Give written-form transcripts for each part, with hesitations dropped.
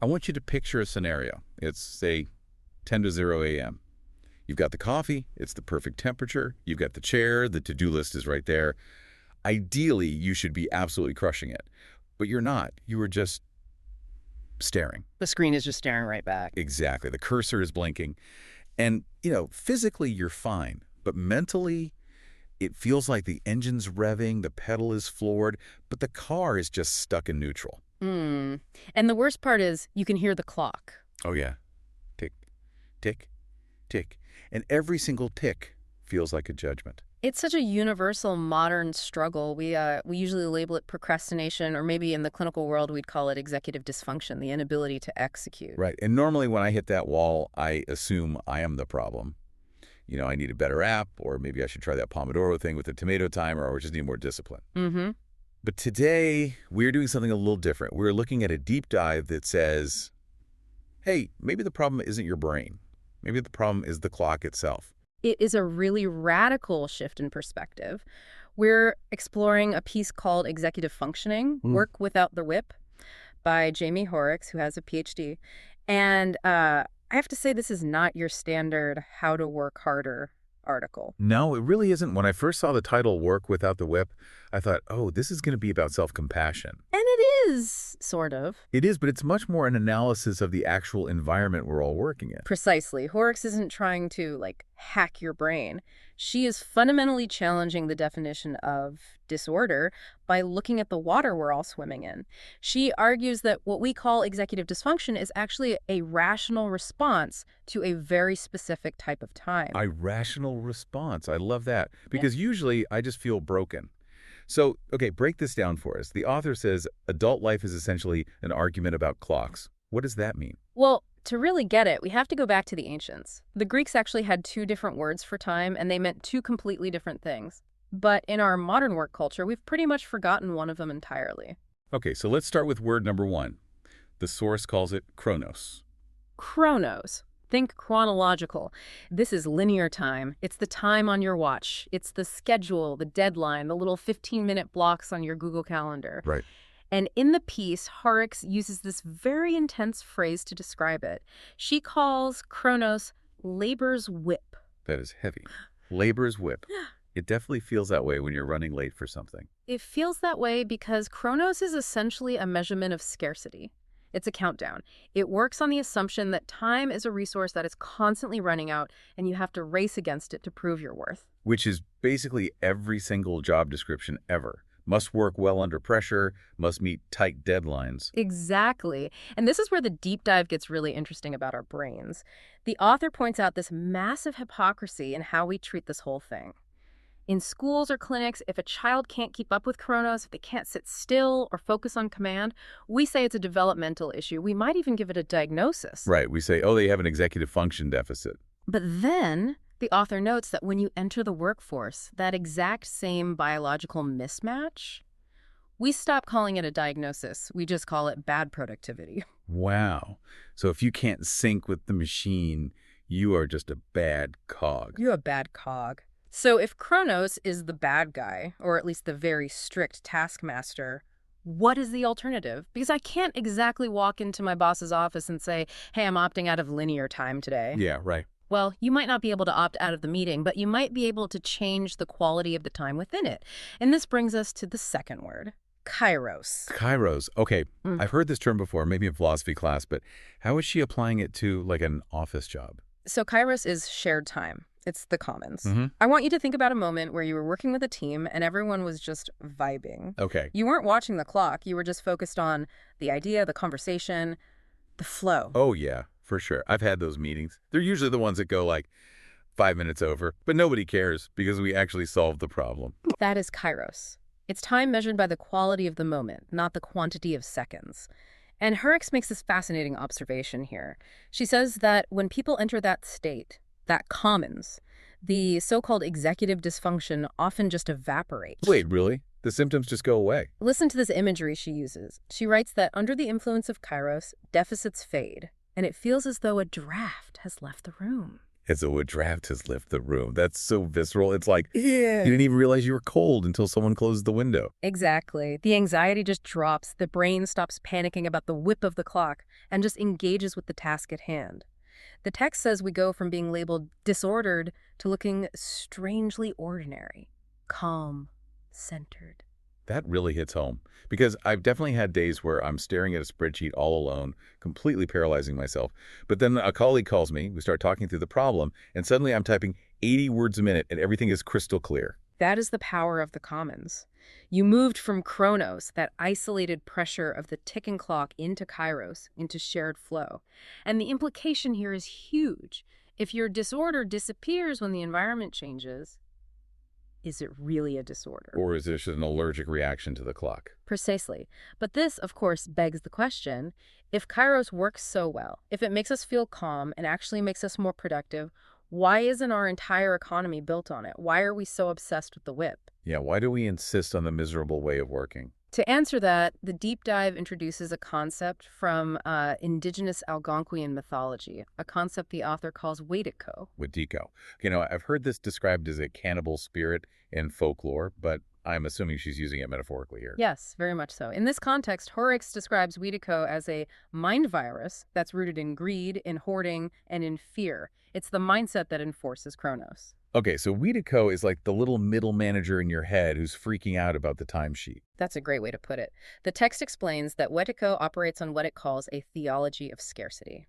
I want you to picture a scenario. It's, say, 10 to 0 a.m. You've got the coffee. It's the perfect temperature. You've got the chair. The to-do list is right there. Ideally, you should be absolutely crushing it. But you're not. You are just staring. The screen is just staring right back. Exactly. The cursor is blinking. And, physically you're fine. But mentally, it feels like the engine's revving, the pedal is floored, but the car is just stuck in neutral. And the worst part is you can hear the clock. Oh, yeah. Tick, tick, tick. And every single tick feels like a judgment. It's such a universal modern struggle. We usually label it procrastination, or maybe in the clinical world we'd call it executive dysfunction, the inability to execute. Right. And normally when I hit that wall, I assume I am the problem. I need a better app, or maybe I should try that Pomodoro thing with the tomato timer, or just need more discipline. But today, we're doing something a little different. We're looking at a deep dive that says, hey, maybe the problem isn't your brain. Maybe the problem is the clock itself. It is a really radical shift in perspective. We're exploring a piece called Executive Functioning, Work Without the Whip, by Jaime Hoerricks, who has a PhD. And I have to say, this is not your standard how to work harder article. No, it really isn't. When I first saw the title, Work Without the Whip, I thought, oh, this is going to be about self-compassion. And it is, sort of. It is, but it's much more an analysis of the actual environment we're all working in. Precisely. Hoerricks isn't trying to, hack your brain. She is fundamentally challenging the definition of disorder by looking at the water we're all swimming in. She argues that what we call executive dysfunction is actually a rational response to a very specific type of time. A rational response. I love that. Because usually I just feel broken. So, okay, break this down for us. The author says adult life is essentially an argument about clocks. What does that mean? Well, to really get it, we have to go back to the ancients. The Greeks actually had two different words for time, and they meant two completely different things. But in our modern work culture, we've pretty much forgotten one of them entirely. Okay, so let's start with word number one. The source calls it chronos. Chronos. Think chronological. This is linear time. It's the time on your watch. It's the schedule, the deadline, the little 15-minute blocks on your Google Calendar. Right. And in the piece, Hoerricks uses this very intense phrase to describe it. She calls Chronos labor's whip. That is heavy. Labor's whip. It definitely feels that way when you're running late for something. It feels that way because Chronos is essentially a measurement of scarcity. It's a countdown. It works on the assumption that time is a resource that is constantly running out, and you have to race against it to prove your worth. Which is basically every single job description ever. Must work well under pressure, must meet tight deadlines. Exactly. And this is where the deep dive gets really interesting about our brains. The author points out this massive hypocrisy in how we treat this whole thing. In schools or clinics, if a child can't keep up with Chronos, if they can't sit still or focus on command, we say it's a developmental issue. We might even give it a diagnosis. Right. We say, oh, they have an executive function deficit. But then the author notes that when you enter the workforce, that exact same biological mismatch, we stop calling it a diagnosis. We just call it bad productivity. Wow. So if you can't sync with the machine, you are just a bad cog. You're a bad cog. So if Chronos is the bad guy, or at least the very strict taskmaster, what is the alternative? Because I can't exactly walk into my boss's office and say, hey, I'm opting out of linear time today. Yeah, right. Well, you might not be able to opt out of the meeting, but you might be able to change the quality of the time within it. And this brings us to the second word, kairos. Kairos. Okay, I've heard this term before, maybe in philosophy class, but how is she applying it to like an office job? So kairos is shared time. It's the commons. I want you to think about a moment where you were working with a team and everyone was just vibing. Okay. You weren't watching the clock. You were just focused on the idea, the conversation, the flow. Oh, yeah, for sure. I've had those meetings. They're usually the ones that go like 5 minutes over, but nobody cares because we actually solved the problem. That is kairos. It's time measured by the quality of the moment, not the quantity of seconds. And Hoerricks makes this fascinating observation here. She says that when people enter that state, that commons, the so-called executive dysfunction often just evaporates. Wait, really? The symptoms just go away? Listen to this imagery she uses. She writes that under the influence of kairos, deficits fade, and it feels as though a draft has left the room. And so a draft has left the room. That's so visceral. It's like, Yeah. you didn't even realize you were cold until someone closed the window. Exactly. The anxiety just drops. The brain stops panicking about the whip of the clock and just engages with the task at hand. The text says we go from being labeled disordered to looking strangely ordinary, calm, centered. That really hits home because I've definitely had days where I'm staring at a spreadsheet all alone, completely paralyzing myself. But then a colleague calls me, we start talking through the problem, and suddenly I'm typing 80 words a minute and everything is crystal clear. That is the power of the commons. You moved from chronos, that isolated pressure of the ticking clock, into kairos, into shared flow. And the implication here is huge. If your disorder disappears when the environment changes, is it really a disorder? Or is this an allergic reaction to the clock? Precisely. But this, of course, begs the question, if kairos works so well, if it makes us feel calm and actually makes us more productive, why isn't our entire economy built on it? Why are we so obsessed with the whip? Yeah, why do we insist on the miserable way of working? To answer that, the deep dive introduces a concept from indigenous Algonquian mythology, a concept the author calls Wetiko. Wetiko. You know, I've heard this described as a cannibal spirit in folklore, but I'm assuming she's using it metaphorically here. Yes, very much so. In this context, Hoerricks describes Wetiko as a mind virus that's rooted in greed, in hoarding, and in fear. It's the mindset that enforces Chronos. Okay, so Wetiko is like the little middle manager in your head who's freaking out about the timesheet. That's a great way to put it. The text explains that Wetiko operates on what it calls a theology of scarcity.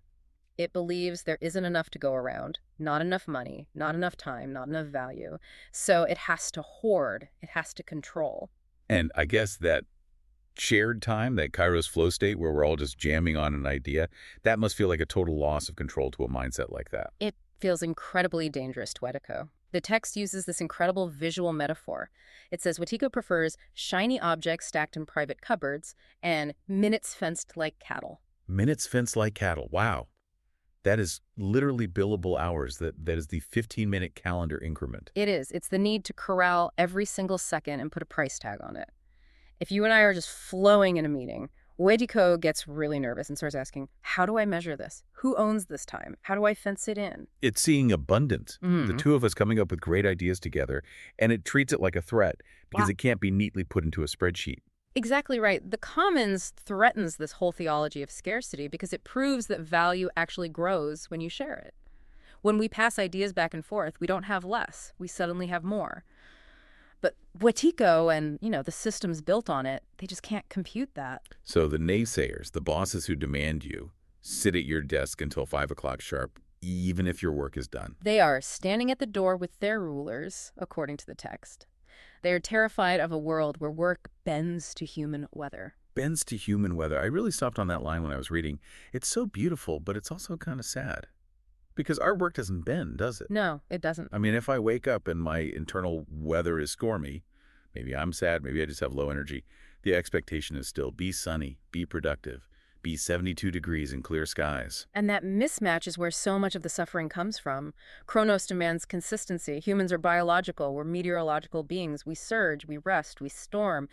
It believes there isn't enough to go around, not enough money, not enough time, not enough value. So it has to hoard, it has to control. And I guess that shared time, that Kairos flow state where we're all just jamming on an idea, that must feel like a total loss of control to a mindset like that. It feels incredibly dangerous to Wetiko. The text uses this incredible visual metaphor. It says Wetiko prefers shiny objects stacked in private cupboards and minutes fenced like cattle. Minutes fenced like cattle. Wow. That is literally billable hours. That is the 15-minute calendar increment. It is. It's the need to corral every single second and put a price tag on it. If you and I are just flowing in a meeting, Wetiko gets really nervous and starts asking, how do I measure this? Who owns this time? How do I fence it in? It's seeing abundance. The two of us coming up with great ideas together, and it treats it like a threat because it can't be neatly put into a spreadsheet. Exactly right. The commons threatens this whole theology of scarcity because it proves that value actually grows when you share it. When we pass ideas back and forth, we don't have less. We suddenly have more. But Wetiko and, the systems built on it, they just can't compute that. So the naysayers, the bosses who demand you, sit at your desk until 5 o'clock sharp, even if your work is done. They are standing at the door with their rulers, according to the text. They are terrified of a world where work bends to human weather. Bends to human weather. I really stopped on that line when I was reading. It's so beautiful, but it's also kind of sad. Because our work doesn't bend, does it? No, it doesn't. I mean, if I wake up and my internal weather is stormy, maybe I'm sad, maybe I just have low energy, the expectation is still be sunny, be productive, be 72 degrees and clear skies. And that mismatch is where so much of the suffering comes from. Chronos demands consistency. Humans are biological. We're meteorological beings. We surge, we rest, we storm.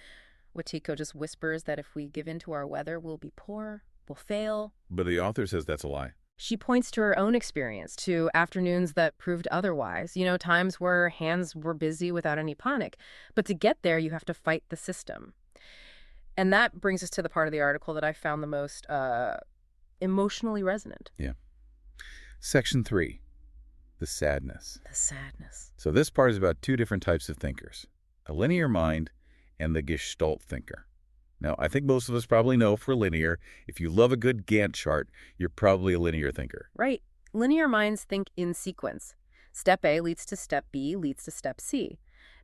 Wetiko just whispers that if we give in to our weather, we'll be poor, we'll fail. But the author says that's a lie. She points to her own experience, to afternoons that proved otherwise. Times where hands were busy without any panic. But to get there, you have to fight the system. And that brings us to the part of the article that I found the most emotionally resonant. Yeah. Section 3, the sadness. The sadness. So this part is about two different types of thinkers, a linear mind and the Gestalt thinker. Now, I think most of us probably know for linear, if you love a good Gantt chart, you're probably a linear thinker. Right. Linear minds think in sequence. Step A leads to step B, leads to step C.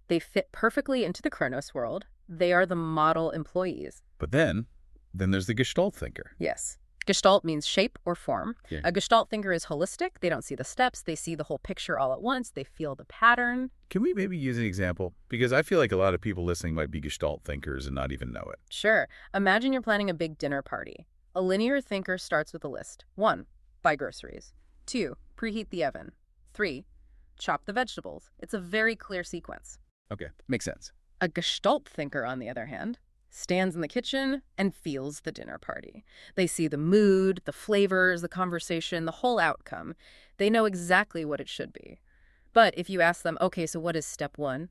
They fit perfectly into the Chronos world. They are the model employees. But then there's the Gestalt thinker. Yes. Gestalt means shape or form. Yeah. A Gestalt thinker is holistic. They don't see the steps. They see the whole picture all at once. They feel the pattern. Can we maybe use an example? Because I feel like a lot of people listening might be Gestalt thinkers and not even know it. Sure. Imagine you're planning a big dinner party. A linear thinker starts with a list. 1, buy groceries. 2, preheat the oven. 3, chop the vegetables. It's a very clear sequence. Okay, makes sense. A Gestalt thinker, on the other hand, stands in the kitchen, and feels the dinner party. They see the mood, the flavors, the conversation, the whole outcome. They know exactly what it should be. But if you ask them, okay, so what is step one?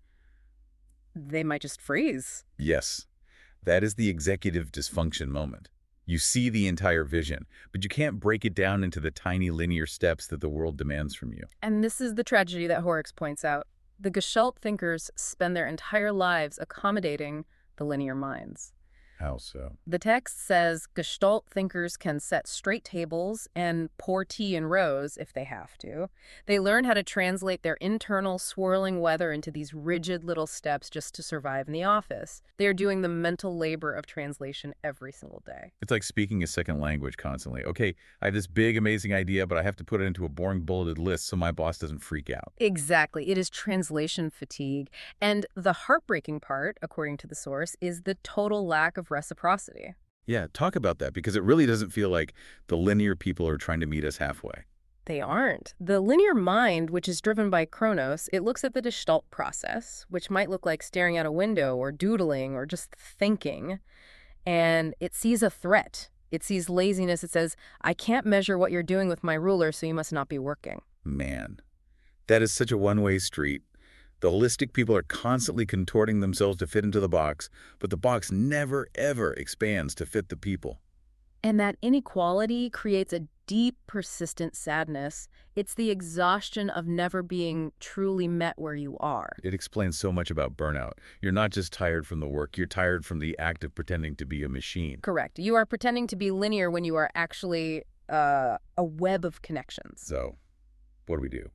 They might just freeze. Yes, that is the executive dysfunction moment. You see the entire vision, but you can't break it down into the tiny linear steps that the world demands from you. And this is the tragedy that Hoerricks points out. The Gestalt thinkers spend their entire lives accommodating the linear minds. How so? The text says Gestalt thinkers can set straight tables and pour tea in rows if they have to. They learn how to translate their internal swirling weather into these rigid little steps just to survive in the office. They are doing the mental labor of translation every single day. It's like speaking a second language constantly. Okay, I have this big, amazing idea, but I have to put it into a boring bulleted list so my boss doesn't freak out. Exactly. It is translation fatigue. And the heartbreaking part, according to the source, is the total lack of reciprocity. Yeah, talk about that, because it really doesn't feel like the linear people are trying to meet us halfway. They aren't. The linear mind, which is driven by Chronos, it looks at the Gestalt process, which might look like staring out a window or doodling or just thinking, and it sees a threat. It sees laziness. It says, I can't measure what you're doing with my ruler, so you must not be working. Man, that is such a one-way street. The holistic people are constantly contorting themselves to fit into the box, but the box never, ever expands to fit the people. And that inequality creates a deep, persistent sadness. It's the exhaustion of never being truly met where you are. It explains so much about burnout. You're not just tired from the work, you're tired from the act of pretending to be a machine. Correct. You are pretending to be linear when you are actually a web of connections. So, what do we do?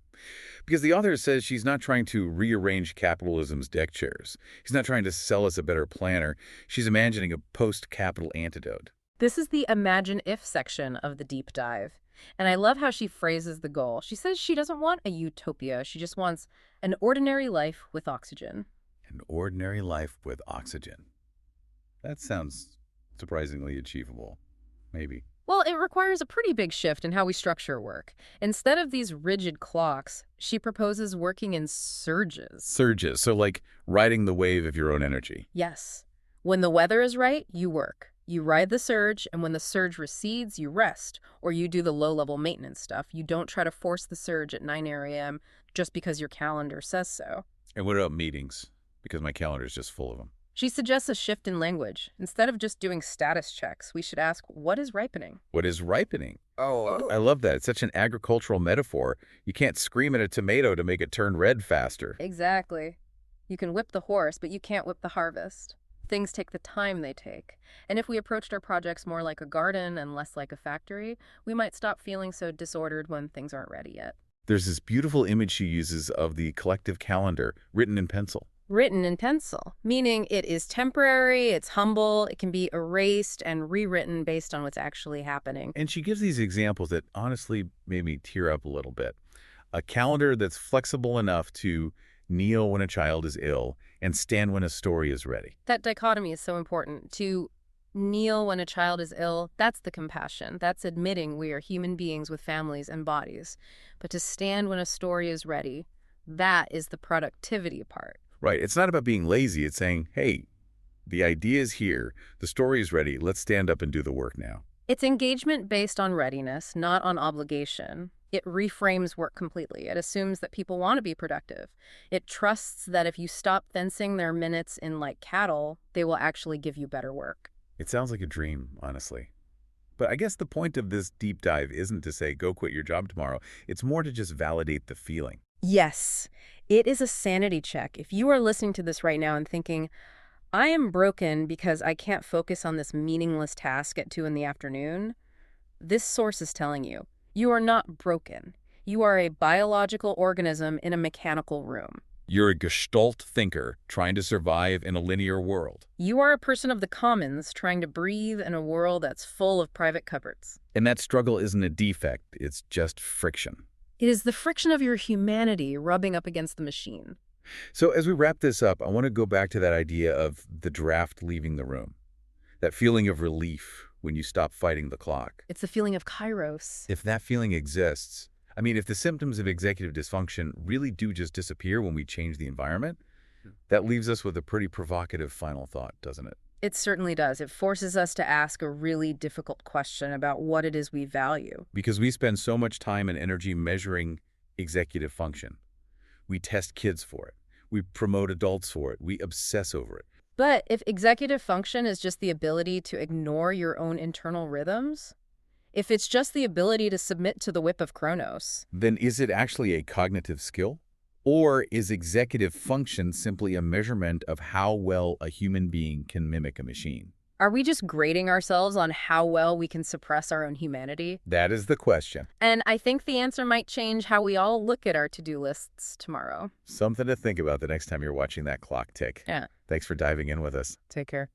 Because the author says she's not trying to rearrange capitalism's deck chairs. She's not trying to sell us a better planner. She's imagining a post-capital antidote. This is the Imagine If section of the deep dive. And I love how she phrases the goal. She says she doesn't want a utopia. She just wants an ordinary life with oxygen. An ordinary life with oxygen. That sounds surprisingly achievable. Maybe. Well, it requires a pretty big shift in how we structure work. Instead of these rigid clocks, she proposes working in surges. Surges, so like riding the wave of your own energy. Yes. When the weather is right, you work. You ride the surge, and when the surge recedes, you rest, or you do the low-level maintenance stuff. You don't try to force the surge at 9 a.m. just because your calendar says so. And what about meetings? Because my calendar is just full of them. She suggests a shift in language. Instead of just doing status checks, we should ask, what is ripening? What is ripening? Oh, I love that. It's such an agricultural metaphor. You can't scream at a tomato to make it turn red faster. Exactly. You can whip the horse, but you can't whip the harvest. Things take the time they take. And if we approached our projects more like a garden and less like a factory, we might stop feeling so disordered when things aren't ready yet. There's this beautiful image she uses of the collective calendar written in pencil. Written in pencil, meaning it is temporary, it's humble, it can be erased and rewritten based on what's actually happening. And she gives these examples that honestly made me tear up a little bit. A calendar that's flexible enough to kneel when a child is ill and stand when a story is ready. That dichotomy is so important. To kneel when a child is ill, that's the compassion. That's admitting we are human beings with families and bodies. But to stand when a story is ready, that is the productivity part. Right. It's not about being lazy. It's saying, hey, the idea is here. The story is ready. Let's stand up and do the work now. It's engagement based on readiness, not on obligation. It reframes work completely. It assumes that people want to be productive. It trusts that if you stop fencing their minutes in like cattle, they will actually give you better work. It sounds like a dream, honestly. But I guess the point of this deep dive isn't to say, go quit your job tomorrow. It's more to just validate the feeling. Yes, it is a sanity check. If you are listening to this right now and thinking, I am broken because I can't focus on this meaningless task at 2 in the afternoon, this source is telling you, you are not broken. You are a biological organism in a mechanical room. You're a Gestalt thinker trying to survive in a linear world. You are a person of the commons trying to breathe in a world that's full of private cupboards. And that struggle isn't a defect, it's just friction. It is the friction of your humanity rubbing up against the machine. So as we wrap this up, I want to go back to that idea of the draft leaving the room. That feeling of relief when you stop fighting the clock. It's the feeling of kairos. If that feeling exists, I mean, if the symptoms of executive dysfunction really do just disappear when we change the environment, that leaves us with a pretty provocative final thought, doesn't it? It certainly does. It forces us to ask a really difficult question about what it is we value. Because we spend so much time and energy measuring executive function. We test kids for it. We promote adults for it. We obsess over it. But if executive function is just the ability to ignore your own internal rhythms, if it's just the ability to submit to the whip of Chronos, Then is it actually a cognitive skill? Or is executive function simply a measurement of how well a human being can mimic a machine? are we just grading ourselves on how well we can suppress our own humanity? That is the question. And I think the answer might change how we all look at our to-do lists tomorrow. Something to think about the next time you're watching that clock tick. Yeah. Thanks for diving in with us. Take care.